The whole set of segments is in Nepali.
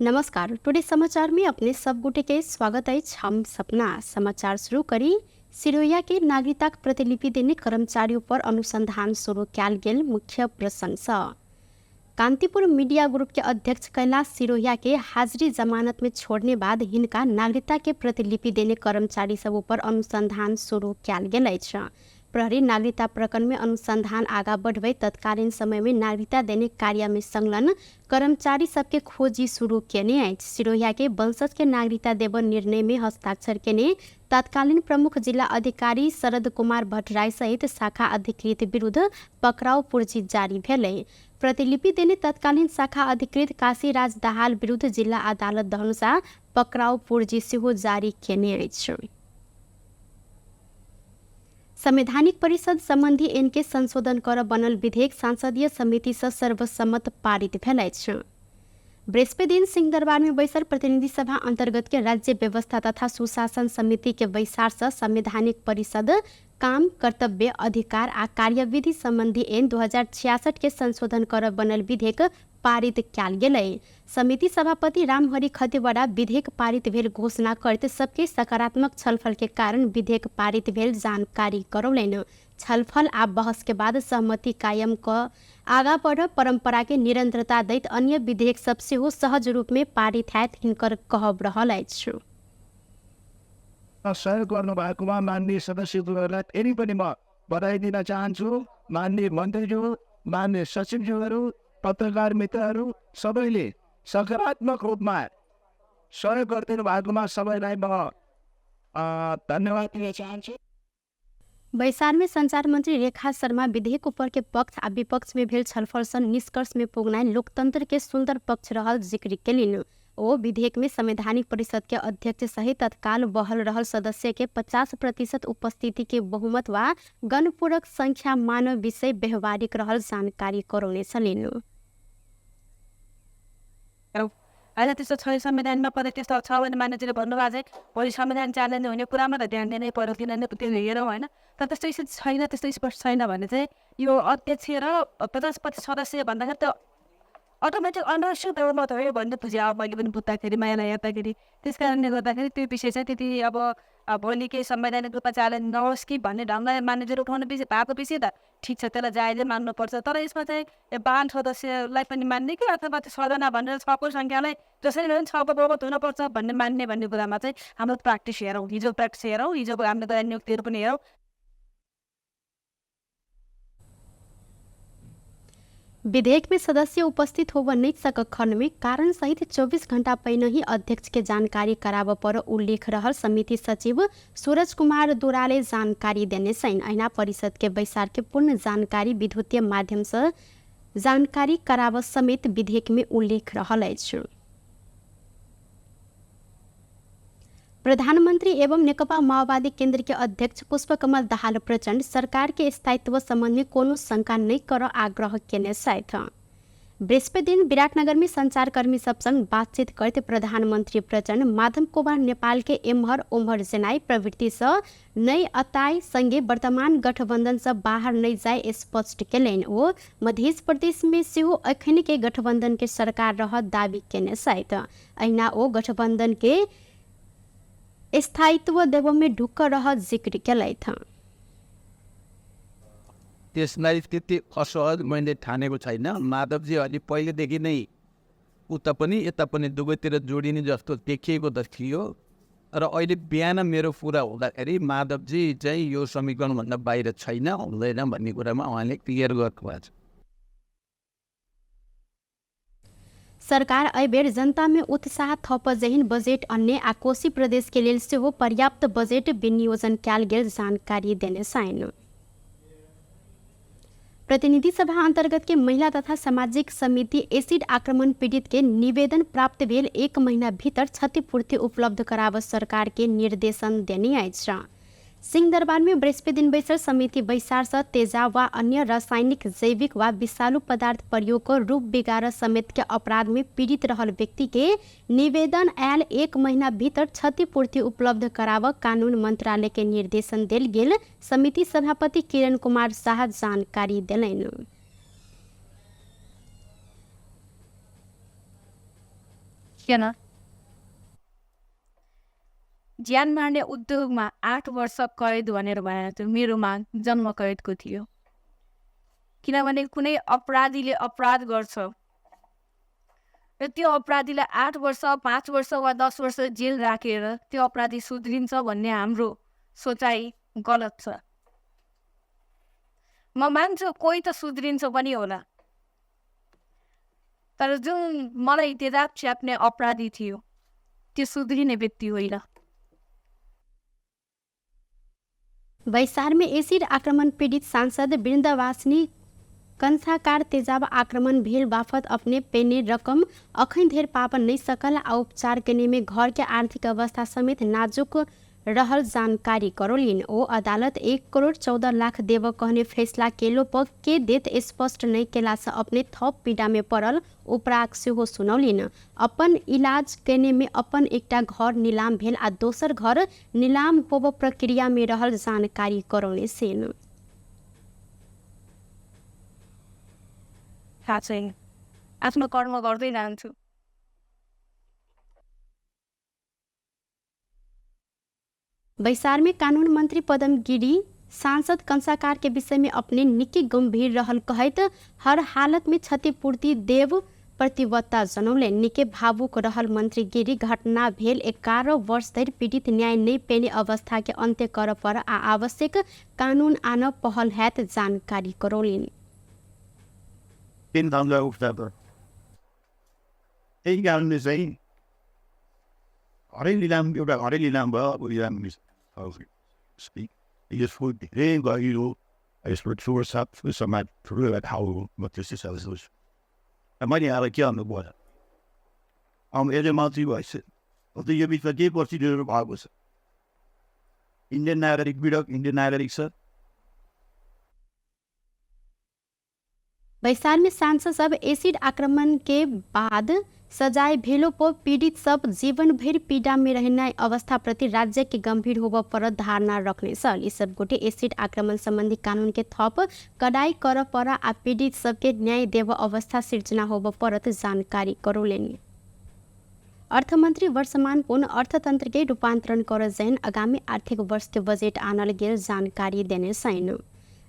नमस्कार। टुडे समाचार में अपने सब गुटे के स्वागत है। हम सपना समाचार शुरू करी। सिरोया के नागरिकता प्रतिलिपि देने कर्मचारियों पर अनुसंधान शुरू किया गेल मुख्य प्रशंसा। कांतिपुर मीडिया ग्रुप के अध्यक्ष कैलाश सिरोया के हाजिरी जमानत में छोड़ने बाद हिनका नागरिकता के प्रतिलिपि देने कर्मचारी सब पर अनुसंधान शुरू किया गेल अछि। प्रहरी नागरिकता प्रकरण में अनुसंधान आगा बढ़वे तत्कालीन समय में नागरिकता देने कार्य में संलग्न कर्मचारी सबके खोजी शुरू केने अछि। सिरोया के वंशज के नागरिकता देव निर्णय में हस्ताक्षर केने तत्कालीन प्रमुख जिला अधिकारी शरद कुमार भट्टराई सहित शाखा अधिकृत विरुद्ध पकड़ाव पूर्जी जारी भेलै। प्रतिलिपि देने तत्कालीन शाखा अधिकृत काशीराज दाहाल विरुद्ध जिला अदालत धनुषा पकड़ाव पूर्जी सेहो जारी केने अछि। संवैधानिक परिषद संबंधी एन के संशोधन कर बनल विधेयक संसदीय समिति से सर्वसम्मत पारित भेल अछि। बृहस्पति दिन सिंहदरबार में बैसल प्रतिनिधि सभा अंतर्गत के राज्य व्यवस्था तथा सुशासन समिति के बैसार से संवैधानिक परिषद काम कर्तव्य अधिकार आ कार्यविधि संबंधी एन 2066 के संशोधन कर बनल विधेयक पारित किया गेलै। समिति सभापति रामहरि खतिवड़ा विधेयक पारित भेल घोषणा करते सबके सकारात्मक छलफल के कारण विधेयक पारित भेल जानकारी करौलैन। छलफल आ बहस के बाद सहमति कायम क आगा बढ़ परंपरा के निरंतरता दैत अन्य विधेयक सब सेहो सहज रूप में पारित हैत हिनकर कहब रहल अछि। सहयोग गर्नुभएकोमा माननीय सदस्यज्यूहरूलाई फेरि पनि म बधाई दिन चाहन्छु। माननीय मन्त्रीज्यू, माननीय सचिवज्यूहरू, पत्रकार मित्रहरू सबैले सकारात्मक रूपमा सहयोग गरिदिनु भएकोमा सबैलाई म धन्यवाद दिन चाहन्छु। बैसार में संचार मंत्री रेखा शर्मा विधेयक ऊपर के पक्ष आ विपक्ष में भेल छलफल से निष्कर्ष में पुगनाइ लोकतंत्र के सुंदर पक्ष रहल जिक्र केलिन। ओ विधेयक में संवैधानिक परिषद के अध्यक्ष सहित तत्काल बहल रहल सदस्य के 50% उपस्थिति के बहुमत वा गणपूरक संख्या मानव विषय व्यवहारिक रहल जानकारी करौने छलिन। होइन त्यस्तो छ संविधानमा पद त्यस्तो छ भने मान्छेले भन्नुभएको चाहिँ भोलि संविधान चालनी हुने कुरामा त ध्यान दिनै पर्यो, किनभने त्यो हेरौँ होइन। तर त्यस्तो छैन, त्यस्तो स्पष्ट छैन भने चाहिँ यो अध्यक्ष र 50% सदस्य भन्दाखेरि त अटोमेटिक अनवश्यक बहुमत हो भन्ने बुझेँ। अब मैले पनि बुझ्दाखेरि मायालाई हेर्दाखेरि त्यस कारणले गर्दाखेरि त्यो विषय चाहिँ त्यति अब भोलि केही संवैधानिक रूपमा चालनी नहोस् कि भन्ने ढङ्गले मान्यता उठाउने विषय भएको विषय त ठिक छ, त्यसलाई जायजै मान्नुपर्छ। तर यसमा चाहिँ 52 सदस्यलाई पनि मान्ने कि अथवा त्यो 6 जना भनेर 6 को सङ्ख्यालाई जसरी पनि 6 को बहुमत हुनुपर्छ भन्ने मान्ने भन्ने कुरामा चाहिँ हाम्रो प्र्याक्टिस हेरौँ, हिजो प्र्याक्टिस हेरौँ, हिजोको हामीले गएर नियुक्तिहरू पनि हेरौँ। विधेयक में सदस्य उपस्थित हो नहीं सकक खंड में कारण सहित 24 घंटा पहले ही अध्यक्ष के जानकारी कराव पर उल्लेख रहल समिति सचिव सूरज कुमार दुराले जानकारी देने छैन। ऐना परिषद के बैसार के पूर्ण जानकारी विद्युतीय माध्यम से जानकारी कराव समेत विधेयक में उल्लेख रहल अछि। प्रधानमंत्री एवं नेकपा माओवादी केंद्र के अध्यक्ष पुष्पकमल दाहाल प्रचंड सरकार के स्थायित्व संबंध में कोनो शंका नहीं कर आग्रह केने छथि। बृहस्पति दिन विराटनगर में संचारकर्मी सब संग बातचीत करते प्रधानमंत्री प्रचंड माधव कुमार नेपाल के एम्हर ओम्हर जेनाई प्रवृत्ति से नई अताई संगे वर्तमान गठबंधन से बाहर नहीं जाए स्पष्ट केलनि। ओ मध्य प्रदेश में सेहो अखन के गठबंधन के सरकार रह दावी केने छथि। अहिना ओ गठबंधन के स्थायित्व देव में ढुक्क रह जिक्र केलथि। त्यसलाई त्यति असहज मैले ठानेको छैन। माधवजी अलि पहिलेदेखि नै उता पनि यता पनि दुवैतिर जोडिने जस्तो देखिएको त थियो र अहिले बिहान मेरो कुरा हुँदाखेरि माधवजी चाहिँ यो समीकरणभन्दा बाहिर छैन, हुँदैन भन्ने कुरामा उहाँले क्लियर गर्नुभएको छ। सरकार अबेर जनता में उत्साह थप जहिन बजेट अन्य आ कोशी प्रदेश के लेल सेहो पर्याप्त बजेट विनियोजन कैल गेल जानकारी देने छैन। प्रतिनिधि सभा अंतर्गत के महिला तथा सामाजिक समिति एसिड आक्रमण पीड़ित के निवेदन प्राप्त भेल 1 महीना भीतर क्षतिपूर्ति उपलब्ध कराव सरकार के निर्देशन देने अछि। सिंहदरबार में बृहस्पति दिन बैसल समिति बैसार से तेजाब व अन्य रासायनिक जैविक व विषालु पदार्थ प्रयोग को रूप बिगाड़ समेत के अपराध में पीड़ित रहल व्यक्ति के निवेदन आयल 1 महीना भीतर क्षतिपूर्ति उपलब्ध कराव कानून मंत्रालय के निर्देशन देल गेल समिति सभापति किरण कुमार शाह जानकारी देलनि। किन ज्यान मार्ने उद्योगमा 8 वर्ष कैद भनेर भनेको थियो। मेरो माग जन्म कैदको थियो, किनभने कुनै अपराधीले अपराध गर्छ र त्यो अपराधीलाई 8 वर्ष 5 वर्ष वा 10 वर्ष जेल राखेर त्यो अपराधी सुध्रिन्छ भन्ने हाम्रो सोचाइ गलत छ। म मान्छु कोही त सुध्रिन्छ पनि होला, तर जुन मलाई तेजाब छ्याप्ने अपराधी थियो त्यो सुध्रिने व्यक्ति होइन। वैशार में एसिड आक्रमण पीड़ित सांसद वृंदावासिनी कंसाकार तेजाब आक्रमण भेल बाफत अपने पेने रकम अखन धेर पावन नहीं सकल आ उपचार करने में घर के आर्थिक अवस्था समेत नाजुक रहल जानकारी करोलिन। ओ अदालत 1 करोड़ 14 लाख देव कहने फैसला केलो पर के देत स्पष्ट नहीं केला से अपने थप पीड़ा में पड़ल उपराग सेहो सुनौलिन। अपन इलाज करने में अपन एकटा घर नीलाम भेल आ दोसर घर नीलाम होब प्रक्रिया में रहल जानकारी करौने सेन। थाहा छैन, आफ्नो कर्म गर्दै जान्छु। वैशार में कानून मंत्री पदम गिरी सांसद कंसाकार के विषय में अपने निकै गंभीर रहल कहत हर हालत में क्षतिपूर्ति देव प्रतिबद्धता जनौले। निकै भावुक रहल मंत्री गिरी घटना भेल 11 वर्ष धरि पीड़ित न्याय नहीं पेने अवस्था के अंत्य कर पर आ आवश्यक कानून आन पहल हैत जानकारी करौलिन। 3 ढङ्गले उठ्दा त त्यही कारणले चाहिँ हरेक लिलाम एउटा हरेक लिलाम भयो। अब लिलाम यसको धेरै गहिरो यसको ठुलो समाज ठुलो एउटा ठाउँ हो। म त्यस्तै सोच्छु। मैले यहाँलाई के भन्नु पर्यो, अब यसले मान्छे भएछ अन्त यो बिचमा के प्रोसिडियर भएको छ। इन्डियन नागरिक पीडक इन्डियन नागरिक छ। वैशाल में सांसद सब एसिड आक्रमण के बाद सजाय भेलो पर पीड़ित सब जीवन भर पीड़ा में रहना अवस्था प्रति राज्य के गंभीर होब पर धारणा रखने सल। इस सब गोटे एसिड आक्रमण संबंधी कानून के थप कड़ाई कर पर आ पीड़ित सबके न्याय देव अवस्था सिर्जना होब परत जानकारी करौलेन। अर्थमंत्री वर्षमान पुन अर्थतंत्र के रूपांतरण कर जैन आगामी आर्थिक वर्ष के बजट आनल गेल जानकारी देने सैन।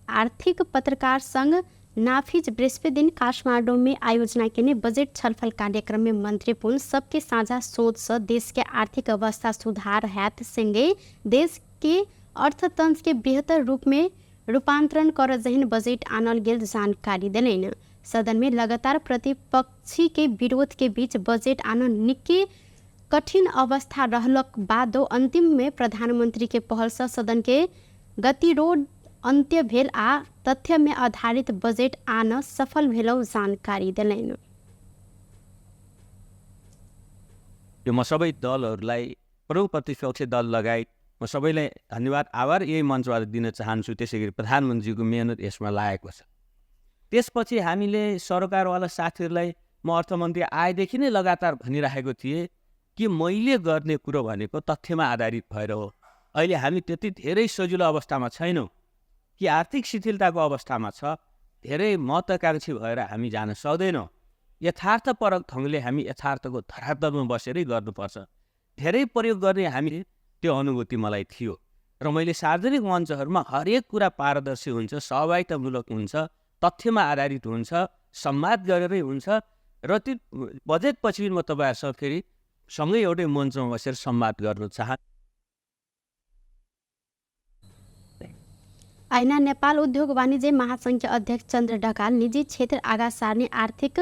आर्थिक पत्रकार संघ नाफिज बृहस्पति दिन काठमाडौँ में आयोजना के बजट छलफल कार्यक्रम में मंत्री पुन सबके साझा सोच से देश के आर्थिक अवस्था सुधार हैत संगे देश के अर्थतंत्र के बेहतर रूप में रूपांतरण कर जहन बजट आनल गेल जानकारी दिलेन। सदन में लगातार प्रतिपक्षी के विरोध के बीच बजट आनल निकै कठिन अवस्था रहलक बादो अंतिम में प्रधानमंत्री के पहल से सदन के गतिरोध अंत्य भेल आ तथ्य में आधारित बजट आन सफल भेलौ जानकारी दिलैन। म सबै दलहरूलाई प्रमुख प्रतिपक्षी दल लगायत म सबैलाई धन्यवाद आभार यही मञ्चबाट दिन चाहन्छु। त्यसैगरी प्रधानमन्त्रीको मेहनत यसमा लागेको छ। त्यसपछि हामीले सरकारवाला साथीहरूलाई म अर्थमन्त्री आएदेखि नै लगातार भनिराखेको थिएँ कि मैले गर्ने कुरो भनेको तथ्यमा आधारित भएर हो। अहिले हामी त्यति धेरै सजिलो अवस्थामा छैनौँ कि आर्थिक शिथिलताको अवस्थामा छ। धेरै महत्त्वाकांक्षी भएर हामी जान सक्दैनौँ। यथार्थपरक ढङ्गले हामी यथार्थको धरातलमा बसेरै गर्नुपर्छ। धेरै प्रयोग गर्ने हामीले त्यो अनुभूति मलाई थियो र मैले सार्वजनिक मञ्चहरूमा हरेक कुरा पारदर्शी हुन्छ, सहभागितामूलक हुन्छ, तथ्यमा आधारित हुन्छ, संवाद गरेरै हुन्छ र त्यो बजेटपछि म तपाईँहरूसँग फेरि सँगै एउटै मञ्चमा बसेर संवाद गर्न चाहन्छु। ऐना नेपाल उद्योग वाणिज्य महासंघ के अध्यक्ष चंद्र ढकाल निजी क्षेत्र आगा सार्ने आर्थिक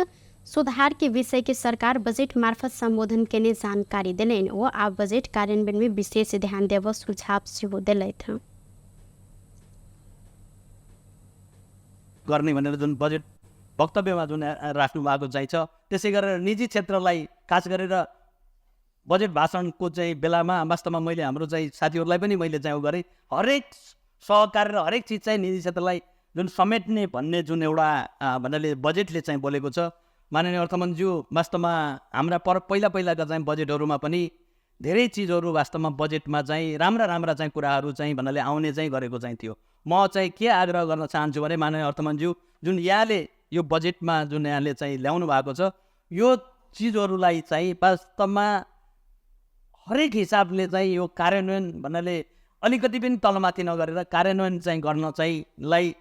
सुधार के विषय के सरकार बजट मार्फत संबोधन करने जानकारी दिलेन। वो आप बजट कार्यान्वयन में विशेष ध्यान देव सुझाव सेहो दिलैथ। गर्ने भनेर जुन बजेट वक्तव्यमा जुन राख्नु भएको चाहिँ छ, त्यसै गरेर निजी क्षेत्रलाई खास गरेर बजेट भाषणको चाहिँ बेलामा वास्तवमा मैले हाम्रो चाहिँ साथीहरूलाई पनि मैले चाहिँ गरेँ। हरेक सहकार र हरेक चिज चाहिँ निजी क्षेत्रलाई जुन समेट्ने भन्ने जुन एउटा भन्नाले बजेटले चाहिँ बोलेको छ। माननीय अर्थमन्त्रीज्यू वास्तवमा हाम्रा पहिलाका चाहिँ बजेटहरूमा पनि धेरै चिजहरू वास्तवमा बजेटमा चाहिँ राम्रा चाहिँ कुराहरू चाहिँ भन्नाले आउने चाहिँ गरेको चाहिँ थियो। म चाहिँ के आग्रह गर्न चाहन्छु भने माननीय अर्थमन्त्रीज्यू जुन यहाँले यो बजेटमा जुन यहाँले चाहिँ ल्याउनु भएको छ, यो चिजहरूलाई चाहिँ वास्तवमा हरेक हिसाबले चाहिँ यो कार्यान्वयन भन्नाले अलिकति पनि तलमाथि नगरेर कार्यान्वयन चाहिँ गर्न चाहिँ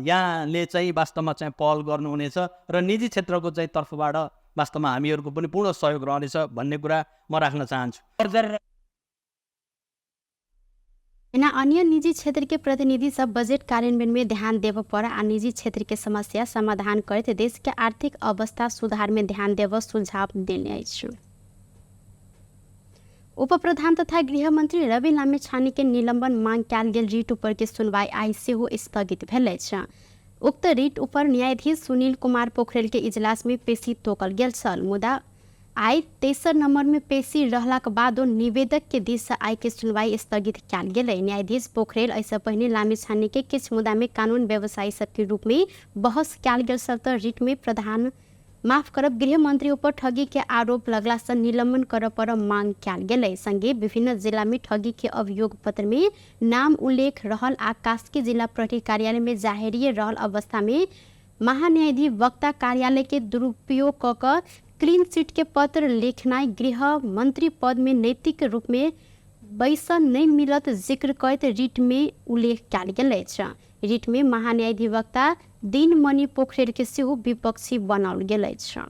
यहाँले चाहिँ वास्तवमा चाहिँ पहल गर्नुहुनेछ र निजी क्षेत्रको चाहिँ तर्फबाट वास्तवमा हामीहरूको पनि पूर्ण सहयोग रहनेछ भन्ने कुरा म राख्न चाहन्छु। अन्य निजी क्षेत्र के प्रतिनिधि सब बजट कार्यान्वयन में ध्यान देव पर आ निजी क्षेत्र के समस्या समाधान करत देश के आर्थिक अवस्था सुधार में ध्यान देव सुझाव देने अछि। उप प्रधान तथा गृह मंत्री रवि लामिछाने के निलंबन मांग कयल गेल रिट ऊपर के सुनवाई आई सेहो स्थगित भेल अछि। उक्त रिट ऊपर न्यायाधीश सुनील कुमार पोखरेल के इजलास में पेशी तोकल गेल छल, मुदा आई 23 नंबर में पेशी रहलाक बादो निवेदक के दिश से आई के सुनवाई स्थगित कयल गेलै। न्यायाधीश पोखरेल ऐसा पहले लामिछाने के किछ मुद्दा में कानून व्यवसायी सब के रूप में बहस कयल गेल छल त रिट में प्रधान माफ करब गृह मंत्री ऊपर ठगी के आरोप लगला से निलंबन कर पर मांग कयल गेलै। संगे विभिन्न जिला में ठगी के अभियोग पत्र में नाम उल्लेख रहल आ कास्की जिला प्रहरी कार्यालय में जाहिरिए रहल अवस्था में महान्यायाधिवक्ता कार्यालय के दुरुपयोग क क्लीन चिट के पत्र लिखनाई गृह मंत्री पद में नैतिक रूप में बैसा नहीं मिलत जिक्र करते रिट में उल्लेख कयल गेल अछि। रिट में महान्यायाधिवक्ता दिनमणि पोखरेल के सेहो विपक्षी बनाओल गेल अछि।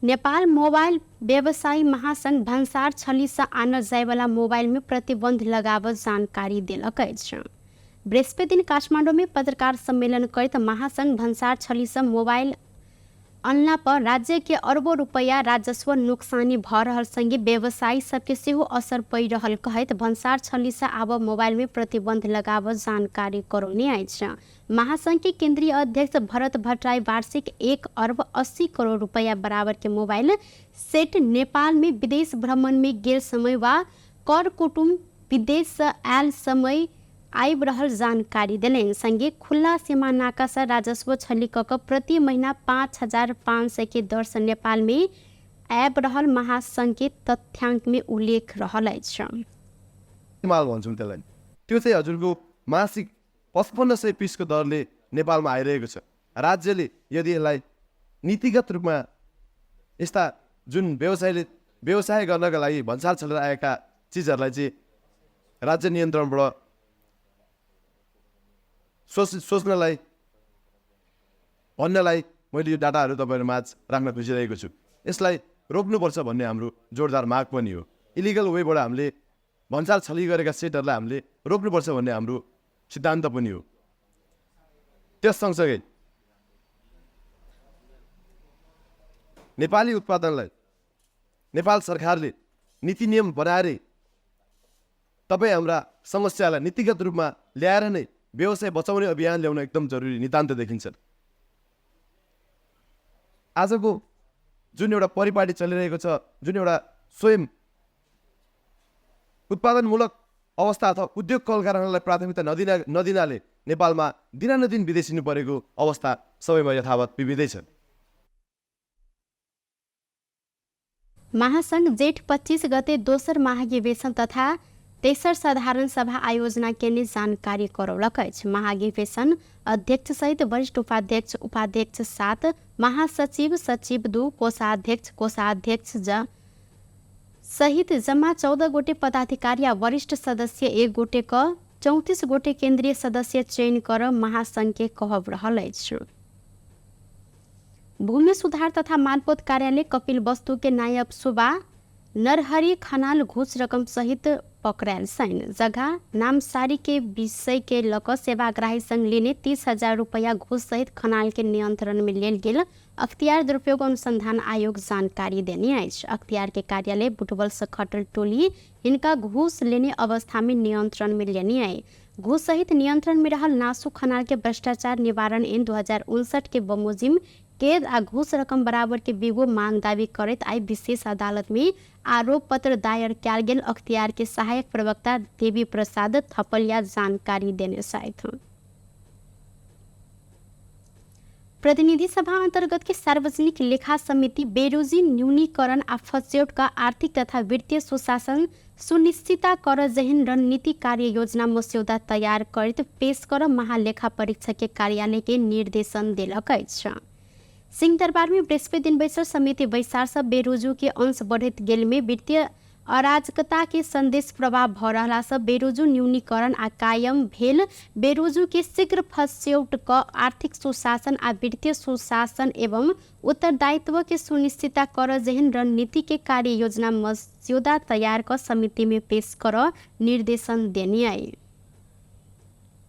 नेपाल मोबाइल व्यवसायी महासंघ भन्सार छली से आनल जायवाला मोबाइल में प्रतिबंध लगाव जानकारी देलक अछि। बृहस्पति दिन काठमांडू में पत्रकार सम्मेलन करते महासंघ भन्सार छली से मोबाइल अनला पर राज्य के अरबों रुपया राजस्व नुकसानी भ रहल संगे व्यवसायी सबके सेहो असर पड़ रहल कहत भन्सार छली से आब मोबाइल में प्रतिबंध लगाव जानकारी करौने अछि। महासंघ के केंद्रीय अध्यक्ष भरत भट्टराई वार्षिक 1 अरब 80 करोड़ रुपया बराबर के मोबाइल सेट नेपाल में विदेश भ्रमण में गेल समय वा कर कुटुम विदेश से आयल समय आइब रहल जानकारी दिलेन। संगे खुला सीमा नाका से राजस्व छली क प्रति महीना 5500 के दर से नेपाल में आइब रहल महासंघ के तथ्यांक में उल्लेख रहल अछि। माल भन्छौँ त्यसलाई, त्यो चाहिँ हजुरको मासिक 5500 पिसको दरले नेपालमा आइरहेको छ। राज्यले यदि यसलाई नीतिगत रूपमा यस्ता जुन व्यवसाय गर्नका लागि भन्सार छलेर आएका चिजहरूलाई चाहिँ राज्य नियन्त्रणबाट सोच्नलाई भन्नलाई मैले यो डाटाहरू तपाईँहरू माझ राख्न खोजिरहेको छु। यसलाई रोक्नुपर्छ भन्ने हाम्रो जोरदार माग पनि हो। इलिगल वेबाट हामीले भन्सार छली गरेका सेटहरूलाई हामीले रोक्नुपर्छ भन्ने हाम्रो सिद्धान्त पनि हो। त्यस सँगसँगै नेपाली उत्पादनलाई नेपाल सरकारले नीति नियम बनाएरै तपाईँ हाम्रा समस्यालाई नीतिगत रूपमा ल्याएर नै व्यवसाय बचाउने अभियान ल्याउन एकदम जरुरी नितान्त देखिन्छ। आजको जुन एउटा परिपाटी चलिरहेको छ, जुन एउटा स्वयं उत्पादनमूलक अवस्था अथवा उद्योग कल कारखानालाई प्राथमिकता नदिनाले नेपालमा दिनानुदिन विदेशिनु परेको अवस्था सबैमा यथावत विविधै छ। महासंघ जेठ 25 गते दोस्रो महाधिवेशन तथा तेसर साधारण सभा आयोजना केने जानकारी करौलक अछि। महाधिवेशन अध्यक्ष सहित वरिष्ठ उपाध्यक्ष, उपाध्यक्ष 7, महासचिव, सचिव 2, कोषाध्यक्ष सहित जम्मा 14 गोटे पदाधिकारी आ वरिष्ठ सदस्य 1 गोटे क 34 गोटे केंद्रीय सदस्य चयन कर महासंघ के कहब रहल अछि। भूमि सुधार तथा मालपोत कार्यालय कपिल वस्तु के नायब सुबा नरहरी खनाल घूस रकम सहित पकड़ायल सैन। जगह नामसारी के विषय के लक सेवाग्राही संघ लेने 30,000 रुपया घूस सहित खनाल के नियंत्रण में लेल गेल अख्तियार दुरुपयोग अनुसंधान आयोग जानकारी देने अछि। अख्तियार के कार्यालय बुटवल से खटल टोली हिनका घूस लेने अवस्था में नियंत्रण में लेने आए। घूस सहित नियंत्रण में रहल नासु खनाल के भ्रष्टाचार निवारण ऐन 2059 के बमोजिम कैद आ घूस रकम बराबर के बिगो मांग दावी करत आई विशेष अदालत में आरोप पत्र दायर कयल गेल अख्तियार के सहायक प्रवक्ता देवी प्रसाद थपलिया जानकारी देने साथ। प्रतिनिधि सभा अंतर्गत के सार्वजनिक लेखा समिति बेरोजी न्यूनीकरण आ फसौट का आर्थिक तथा वित्तीय सुशासन सुनिश्चित कर जहिन रणनीति कार्य योजना मस्यौदा तैयार करत पेश कर महालेखा परीक्षक के कार्यालय के निर्देशन देलक अछि। सिंहदरबार में बृहस्पति दिन बैसर समिति बैसार सब बेरोजू के अंश बढ़त गेल में वित्तीय अराजकता के संदेश प्रभाव भ रहा सब बेरोजू न्यूनीकरण आ कायम भेल बेरोजू के शीघ्र फस्यौट क आर्थिक सुशासन आ वित्तीय सुशासन एवं उत्तरदायित्व के सुनिश्चित कर जेहन रणनीति के कार्य योजना मस्यौदा तैयार कर समिति में पेश कर निर्देशन देने आए।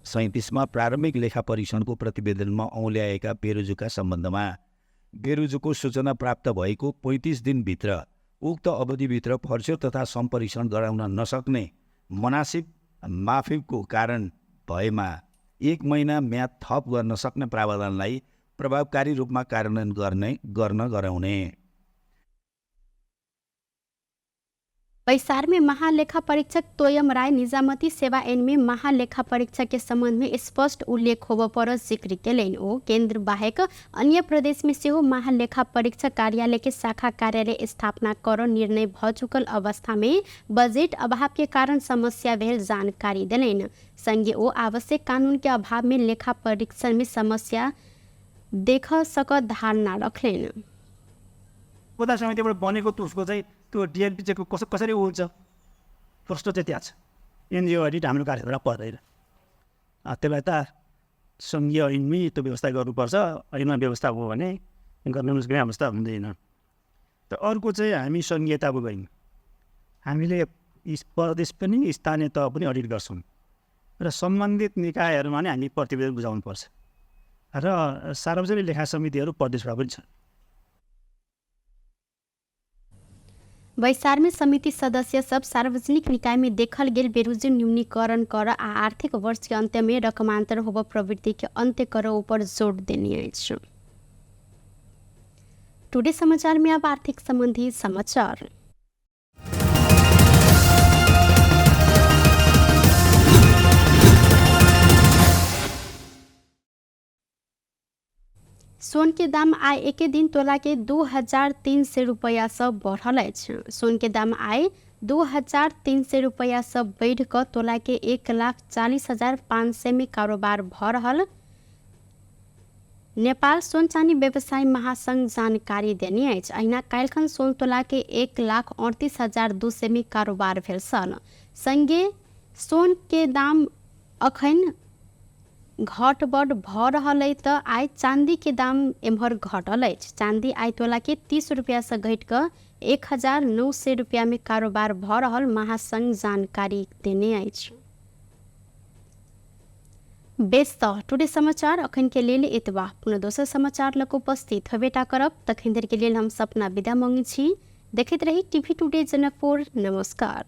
37मा प्रारम्भिक लेखा परीक्षणको प्रतिवेदनमा औल्याएका बेरोजुका सम्बन्धमा बेरोजुको सूचना प्राप्त भएको 35 दिनभित्र उक्त अवधिभित्र फर्स्यो तथा सम्परीक्षण गराउन नसक्ने मनासिब माफीको कारण भएमा 1 महिना म्याद थप गर्न सक्ने प्रावधानलाई प्रभावकारी रूपमा कार्यान्वयन गर्न गराउने। बैसार में महालेखा परीक्षक तोयम राय निजामती सेवा ऐन में महालेखा परीक्षक के संबंध में स्पष्ट उल्लेख होब पर जिक्र केलैन। ओ केंद्र बाहेक अन्य प्रदेश में से महालेखा परीक्षक कार्यालय के शाखा कार्यालय स्थापना कर निर्णय भ चुकल अवस्था में बजट अभाव के कारण समस्या भेल जानकारी दिलैन। संगे ओ आवश्यक कानून के अभाव में लेखा परीक्षण में समस्या देख सक धारणा रखलेन। कोदा समितिबाट बनेको उसको चाहिँ त्यो डिएलपी चाहिँ कसरी हुन्छ प्रश्न चाहिँ त्यहाँ छ। एनजिओ अडिट हाम्रो कार्यक्षेत्रमा पर्दैन, त्यसलाई त सङ्घीय ऐनमै त्यो व्यवस्था गर्नुपर्छ। ऐनमा व्यवस्था हो भने गर्न नसक्ने अवस्था हुँदैन। त अर्को चाहिँ हामी सङ्घीयताको गयौँ, हामीले प्रदेश पनि स्थानीय तह पनि अडिट गर्छौँ र सम्बन्धित निकायहरूमा नै हामी प्रतिवेदन बुझाउनुपर्छ र सार्वजनिक लेखा समितिहरू प्रदेशमा पनि छन्। बैसार में समिति सदस्य सब सार्वजनिक निकाय में देखल गेल बेरोजगार न्यूनीकरण कर आ आर्थिक वर्ष के अंत में रकमांतर होब प्रवृत्ति के अंत्य कर ऊपर जोर देने अछि। टुडे समाचार में अब आर्थिक संबंधी समाचार। सोन के दाम आय एक दिन तोला के 2300 रुपया से बढ़ल अछि। सोन के दाम आय 2300 रुपया से बढ़ कर तोला के 1,40,500 में कारोबार भ रहल नेपाल सोन चानी व्यवसाय महासंघ जानकारी देने अछि। अहिना काल्हिखन सोन तोला के 1,38,200 में कारोबार भेल सन। संगे सोन के दाम अखन घट बढ़ भ रहल है त आय चांदी के दाम एम्हर घटल अछि। चांदी आय तोला के 30 रुपया से घट कर 1,900 रुपया में कारोबार भ रहल महासंघ जानकारी देने अछि। बेस टुडे समाचार अखन के लेल एतबा। पुनः दोसर समाचार लक उपस्थित हेबेटा करब। तखन देर के लेल हम सपना विदा मांगे छी। देखैत रही टीवी टुडे जनकपुर। नमस्कार।